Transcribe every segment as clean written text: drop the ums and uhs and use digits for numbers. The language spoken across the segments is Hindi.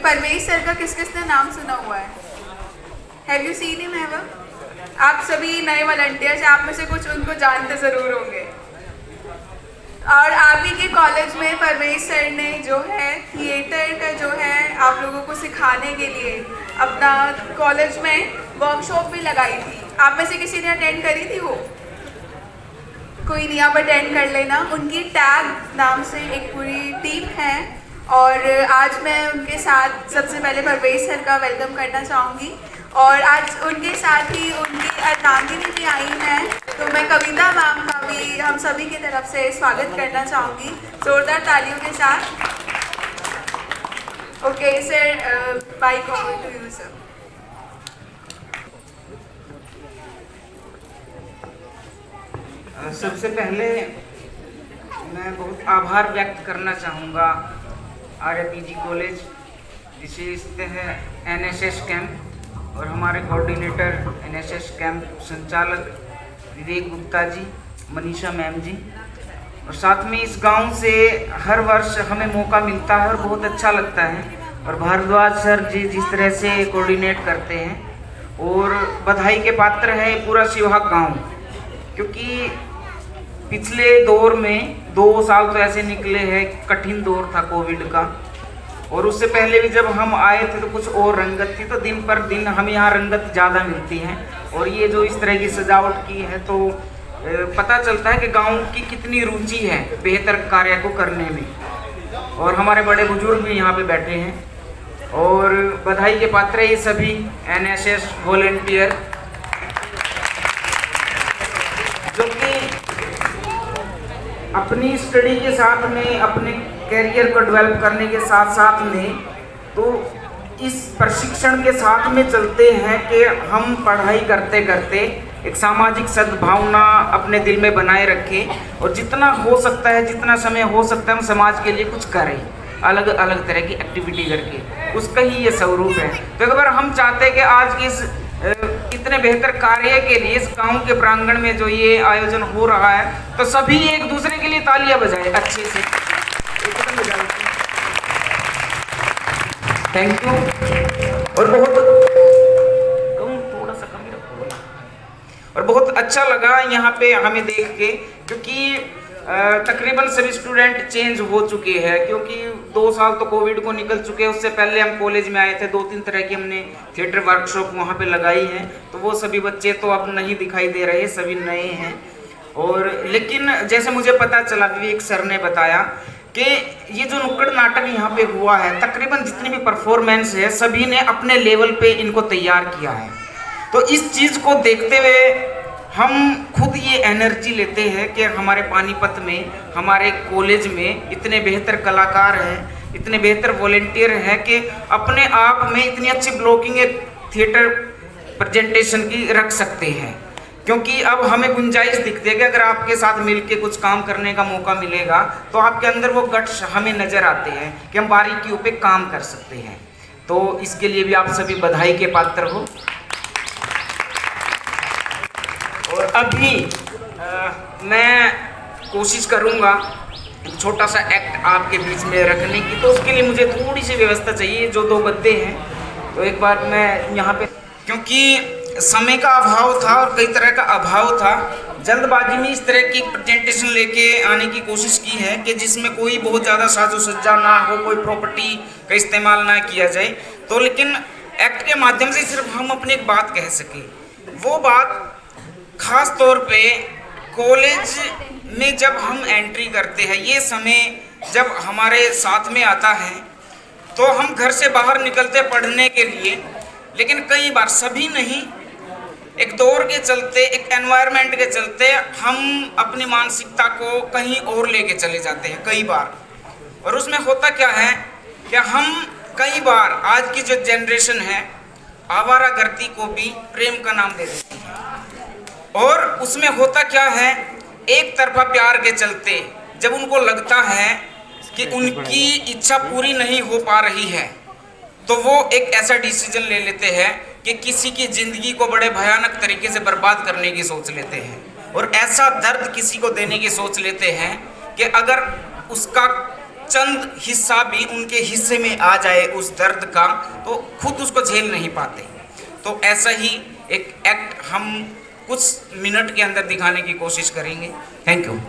परवेज सर का किस किसने नाम सुना हुआ है? Have you seen him ever? आप सभी नए वॉलंटियर्स, आप में से कुछ उनको जानते ज़रूर होंगे। और आप ही के कॉलेज में परवेज सर ने जो है थिएटर का जो है आप लोगों को सिखाने के लिए अपना कॉलेज में वर्कशॉप भी लगाई थी। आप में से किसी ने अटेंड करी थी वो? कोई नहीं, आप अटेंड कर लेना। उनकी टैग नाम से एक पूरी टीम है और आज मैं उनके साथ सबसे पहले परवेज सर का वेलकम करना चाहूँगी। और आज उनके साथ ही उनकी अर्धांगिनी भी आई हैं, तो मैं कविता मैम का भी हम सभी की तरफ से स्वागत करना चाहूँगी जोरदार तालियों के साथ। Okay sir, mike over to you sir. सबसे पहले मैं बहुत आभार व्यक्त करना चाहूँगा आरएपीजी कॉलेज, जिसे स्थित है एनएसएस कैंप, और हमारे कोऑर्डिनेटर एनएसएस कैंप संचालक विवेक गुप्ता जी, मनीषा मैम जी, और साथ में इस गांव से हर वर्ष हमें मौका मिलता है और बहुत अच्छा लगता है। और भारद्वाज सर जी जिस तरह से कोऑर्डिनेट करते हैं, और बधाई के पात्र है पूरा शिवहर गांव, क्योंकि पिछले दौर में 2 साल तो ऐसे निकले हैं, कठिन दौर था कोविड का, और उससे पहले भी जब हम आए थे तो कुछ और रंगत थी, तो दिन पर दिन हमें यहाँ रंगत ज़्यादा मिलती है। और ये जो इस तरह की सजावट की है तो पता चलता है कि गांव की कितनी रुचि है बेहतर कार्य को करने में। और हमारे बड़े बुजुर्ग भी यहाँ पे बैठे हैं और बधाई के पात्र ये सभी एनएसएस वॉलेंटियर, जो कि अपनी स्टडी के साथ में अपने कैरियर को डेवलप करने के साथ साथ में तो इस प्रशिक्षण के साथ में चलते हैं कि हम पढ़ाई करते करते एक सामाजिक सद्भावना अपने दिल में बनाए रखें और जितना हो सकता है, जितना समय हो सकता है, हम समाज के लिए कुछ करें, अलग अलग तरह की एक्टिविटी करके। उसका ही ये स्वरूप है। तो एक बार हम चाहते हैं कि आज की इस इतने बेहतर कार्य के लिए इस गांव के प्रांगण में जो ये आयोजन हो रहा है, तो सभी एक दूसरे के लिए तालियां बजाएं अच्छे से। Thank you. और थोड़ा सा कम ही रखो। और बहुत अच्छा लगा यहाँ पे हमें देख के, क्योंकि तकरीबन सभी स्टूडेंट चेंज हो चुके हैं, क्योंकि 2 साल तो कोविड को निकल चुके हैं। उससे पहले हम कॉलेज में आए थे, 2-3 तरह की हमने थिएटर वर्कशॉप वहाँ पे लगाई है, तो वो सभी बच्चे तो अब नहीं दिखाई दे रहे, सभी नए हैं। और लेकिन जैसे मुझे पता चला, विवेक सर ने बताया कि ये जो नुक्कड़ नाटक यहाँ पे हुआ है, तकरीबन जितनी भी परफॉर्मेंस है सभी ने अपने लेवल पे इनको तैयार किया है। तो इस चीज़ को देखते हुए हम खुद ये एनर्जी लेते हैं कि हमारे पानीपत में, हमारे कॉलेज में इतने बेहतर कलाकार हैं, इतने बेहतर वॉलेंटियर हैं कि अपने आप में इतनी अच्छी ब्लॉकिंग थिएटर प्रेजेंटेशन की रख सकते हैं। क्योंकि अब हमें गुंजाइश दिखती है कि अगर आपके साथ मिलके कुछ काम करने का मौका मिलेगा तो आपके अंदर वो गट्स हमें नज़र आते हैं कि हम बारीकियों पे काम कर सकते हैं। तो इसके लिए भी आप सभी बधाई के पात्र हो। और अभी मैं कोशिश करूँगा एक छोटा सा एक्ट आपके बीच में रखने की, तो उसके लिए मुझे थोड़ी सी व्यवस्था चाहिए। जो 2 गद्दे हैं, तो एक बार मैं यहाँ पे, क्योंकि समय का अभाव था और कई तरह का अभाव था, जल्दबाजी में इस तरह की प्रेजेंटेशन लेके आने की कोशिश की है कि जिसमें कोई बहुत ज़्यादा साजो सज्जा ना हो, कोई प्रॉपर्टी का इस्तेमाल ना किया जाए, तो लेकिन एक्ट के माध्यम से सिर्फ हम अपनी एक बात कह सकें। वो बात खास तौर पे कॉलेज में जब हम एंट्री करते हैं, ये समय जब हमारे साथ में आता है, तो हम घर से बाहर निकलते पढ़ने के लिए, लेकिन कई बार, सभी नहीं, एक दौर के चलते, एक एनवायरनमेंट के चलते हम अपनी मानसिकता को कहीं और लेके चले जाते हैं कई बार। और उसमें होता क्या है कि हम कई बार, आज की जो जनरेशन है, आवारागर्दी को भी प्रेम का नाम दे देती है। और उसमें होता क्या है, एक तरफा प्यार के चलते जब उनको लगता है कि उनकी इच्छा पूरी नहीं हो पा रही है, तो वो एक ऐसा डिसीजन ले लेते हैं कि किसी की ज़िंदगी को बड़े भयानक तरीके से बर्बाद करने की सोच लेते हैं, और ऐसा दर्द किसी को देने की सोच लेते हैं कि अगर उसका चंद हिस्सा भी उनके हिस्से में आ जाए उस दर्द का, तो खुद उसको झेल नहीं पाते। तो ऐसा ही एक एक्ट हम कुछ मिनट के अंदर दिखाने की कोशिश करेंगे। Thank you.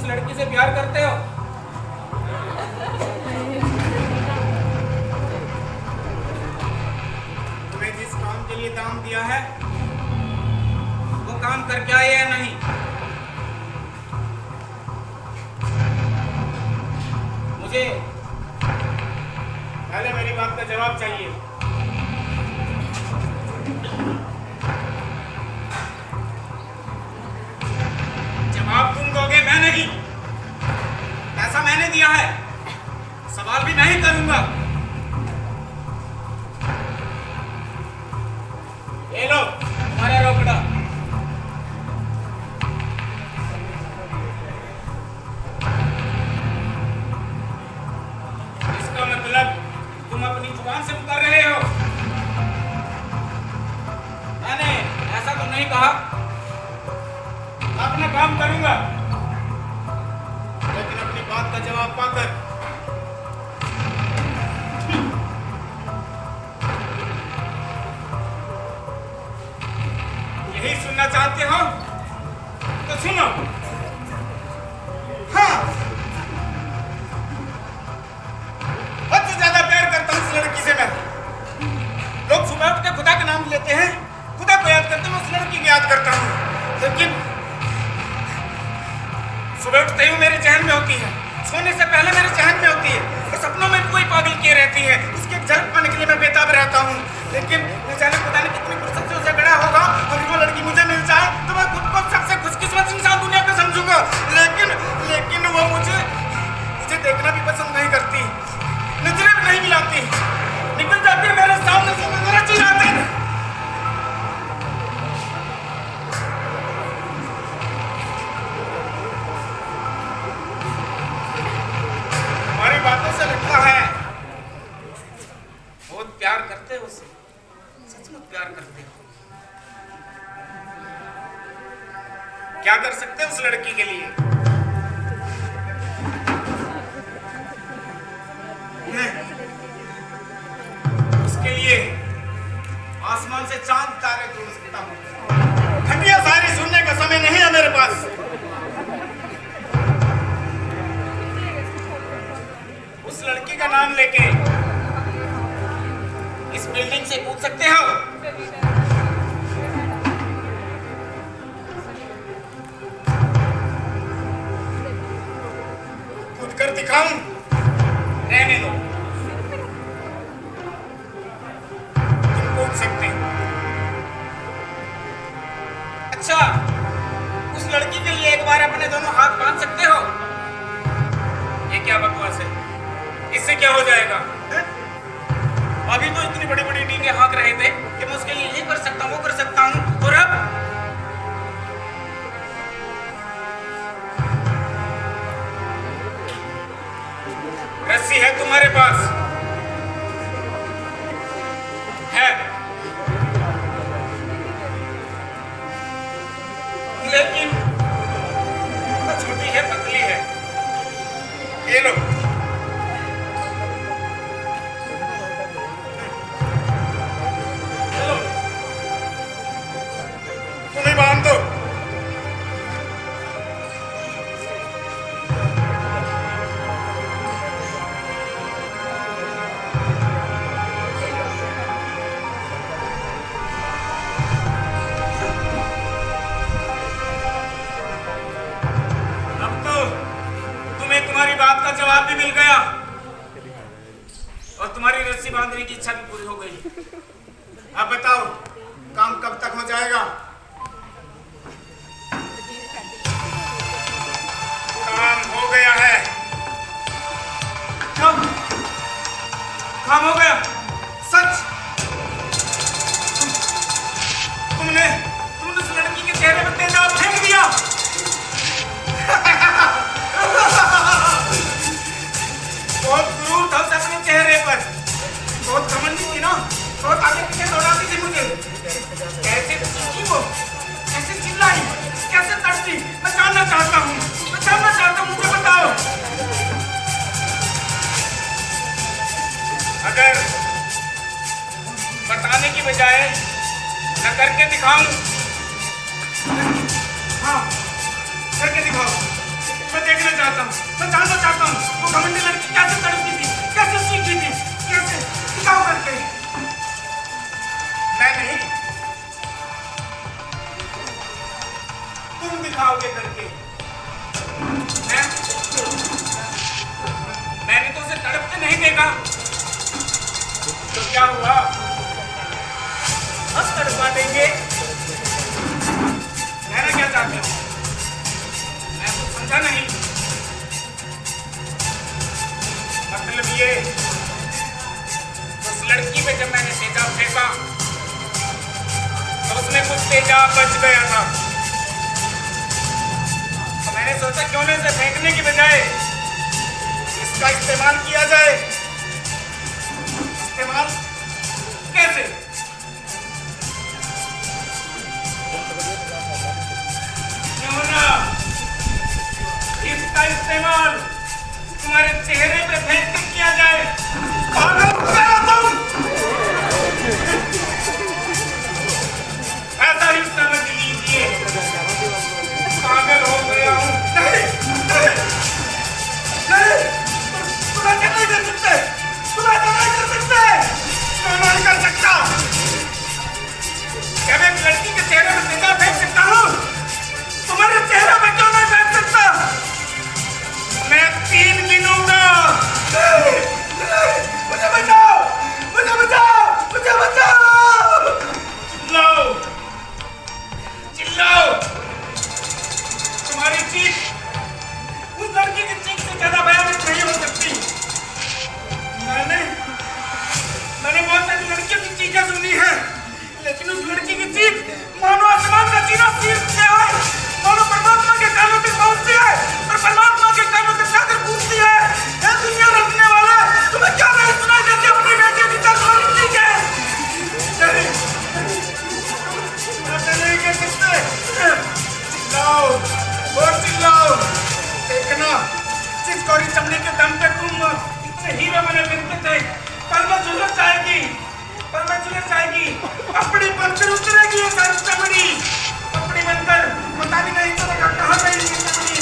लड़की से प्यार करते हो? तुम्हें जिस काम के लिए दाम दिया है वो काम करके आए या नहीं? मुझे पहले मेरी बात का जवाब चाहिए। जवाब तुम दोगे, मैं नहीं। पैसा मैंने दिया है, सवाल भी मैं ही करूंगा। ये लो तुम्हारा रोकड़ा। इसका मतलब तुम अपनी जुबान से उतर रहे हो। मैंने ऐसा तो नहीं कहा। अपना काम करूंगा, लेकिन अपनी बात का जवाब पाकर यही सुनना चाहते हो तो सुनो। हाँ, हद से ज्यादा प्यार करता हूं उस लड़की से मैं। लोग सुबह उठ के खुदा का नाम लेते हैं, खुदा को याद करते हैं, उस लड़की को याद करता हूं। लेकिन सुबह उठते ही वो मेरे जहन में होती है, सोने से पहले मेरे जहन में होती है, और सपनों में कोई पागल किए रहती है। उसके झलक पाने के लिए मैं बेताब रहता हूँ। लेकिन न जाने खुदा ने कितनी फुर्सत से उसे गढ़ा होगा, और वो लड़की मुझे मिल जाए तो मैं खुद को सबसे खुशकिस्मत इंसान दुनिया का समझूंगा। लेकिन वो मुझे देखना भी पसंद नहीं करती, नजरें भी नहीं मिलाती, निकल जाती है मेरे सामने से, मेरा चिल्लाते हैं। हमारी बातों से लगता है बहुत प्यार करते हो उससे, सचमुच प्यार करते हो। क्या कर सकते हो उस लड़की के लिए? उसके लिए आसमान से चांद तारे तोड़ सकता हूं। खटिया सारी सुनने का समय नहीं है मेरे पास। उस लड़की का नाम लेके इस बिल्डिंग से कूद सकते हो? कूद कर दिखाऊं? रहने दो, तुम कूद सकते हो। अच्छा, उस लड़की के लिए एक बार अपने दोनों हाथ बांध सकते हो? ये क्या बकवास है? इससे क्या हो जाएगा? अभी तो इतनी बड़ी बड़ी डींगे हाँक रहे थे कि मैं उसके लिए ये कर सकता हूँ, वो कर सकता हूँ, और अब रस्सी है तुम्हारे पास है, लेकिन छोटी है, पतली है। ये लो, तुम्हारी रस्सी बांधने की इच्छा भी पूरी हो गई। अब बताओ काम कब तक हो जाएगा? काम हो गया है। काम काम हो गया? सच? तुमने उस लड़की के चेहरे पर तेजाब फेंक दिया? बहुत गुरूर था उस अपने चेहरे पर, बहुत घमंडी थी ना, बहुत आगे पीछे दौड़ाती थी मुझे। कैसे चीखी वो, कैसे चिल्लाई, कैसे तड़पी, मैं जानना चाहता हूँ, मैं जानना चाहता हूँ, मुझे बताओ। अगर बताने की बजाय मैं करके दिखाऊं, हाँ करके दिखाओ, मैं देखना चाहता हूँ, मैं जानना चाहता हूँ वो घमंडी लड़की कैसे तड़पी थी, कैसे चीखी थी, कैसे दिखाओ करके। मैं नहीं, तुम दिखाओगे करके। मैंने तो उसे तड़पते नहीं देखा, तो क्या हुआ? हम तड़पा देंगे। कहना क्या चाहते हो? मैं कुछ समझा नहीं। मतलब ये, उस लड़की पे जब मैंने तेजाब फेंका तो उसमें कुछ तेजाब बच गया था, तो मैंने सोचा क्यों ना इसे फेंकने की बजाय इसका इस्तेमाल किया जाए। इस्तेमाल कैसे? क्यों ना इसका इस्तेमाल तुम्हारे चेहरे पे फेंक के किया जाए। पागल हो गया तुम? ऐसा ही समझ लीजिए, पागल हो गया हूं। नहीं नहीं नहीं, तुम ऐसा नहीं कर सकते, तुम ऐसा नहीं कर सकते, मैं नहीं कर सकता। क्या मैं एक लड़की के चेहरे में तेजाब फेंक सकता हूँ? तुम्हारे चेहरे में क्यों नहीं फेंक सकता? मैं 3 गिनूंगा। मुझे बचाओ, मुझे बचाओ, मुझे बचाओ। चिल्लाओ, चिल्लाओ। तुम्हारी चीख उस लड़की की चीख से ज्यादा भयानक नहीं हो सकती। मैंने बहुत सारी लड़कियों की चीखें सुनी है, लेकिन उस लड़की की चीख मानो आसमान का चीरा चीरते आए, मानो परमात्मा के कानों तक पहुंचती है और परमात्मा के कानों तक जाकर पूछती है, हे दुनिया रखने वाले, तुम्हें क्या नहीं सुनाई देती अपनी बेटी की चरवाली चीखें? नहीं, ऐसा नहीं कर सकते। चिल्लाओ और चिल्लाओ। देखना, जिस गौरी चमड़ी के दम पे तुम इतने हीरो बने फिरते थे, कल में झुलस जाएगी, कल में झुलस जाएगी, अपनी बनकर उतरेगी ये सारी चमड़ी, अपनी बनकर पता भी नहीं चलेगा कहाँ गई ये चमड़ी।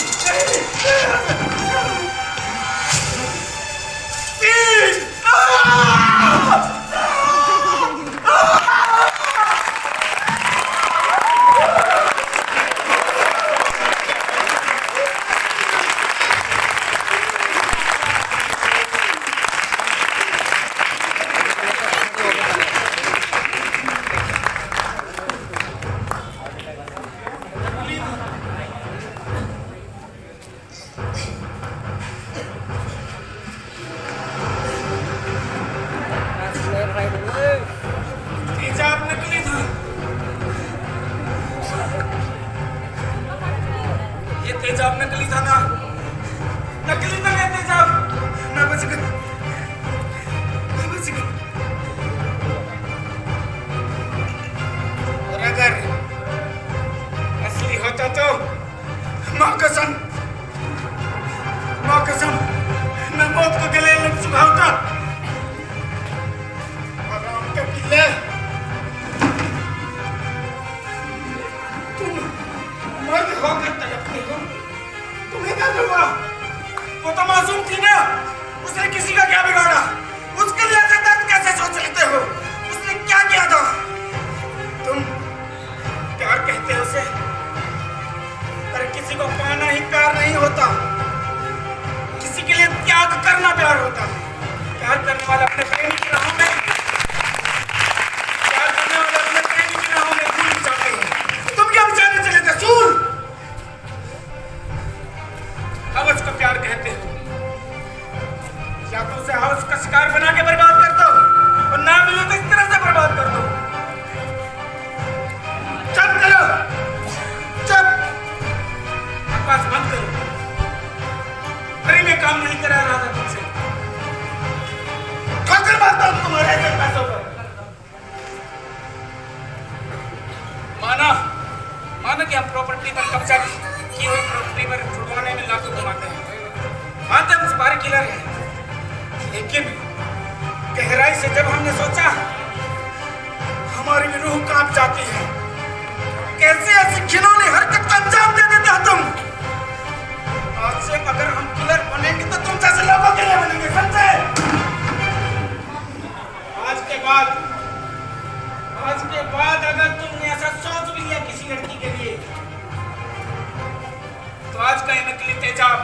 तेजाब,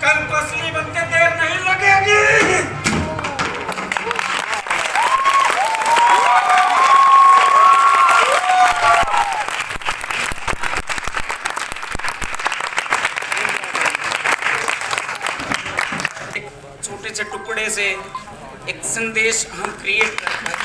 कल को असली बनते देर नहीं लगेगी। छोटे से टुकड़े से एक संदेश हम क्रिएट करते हैं।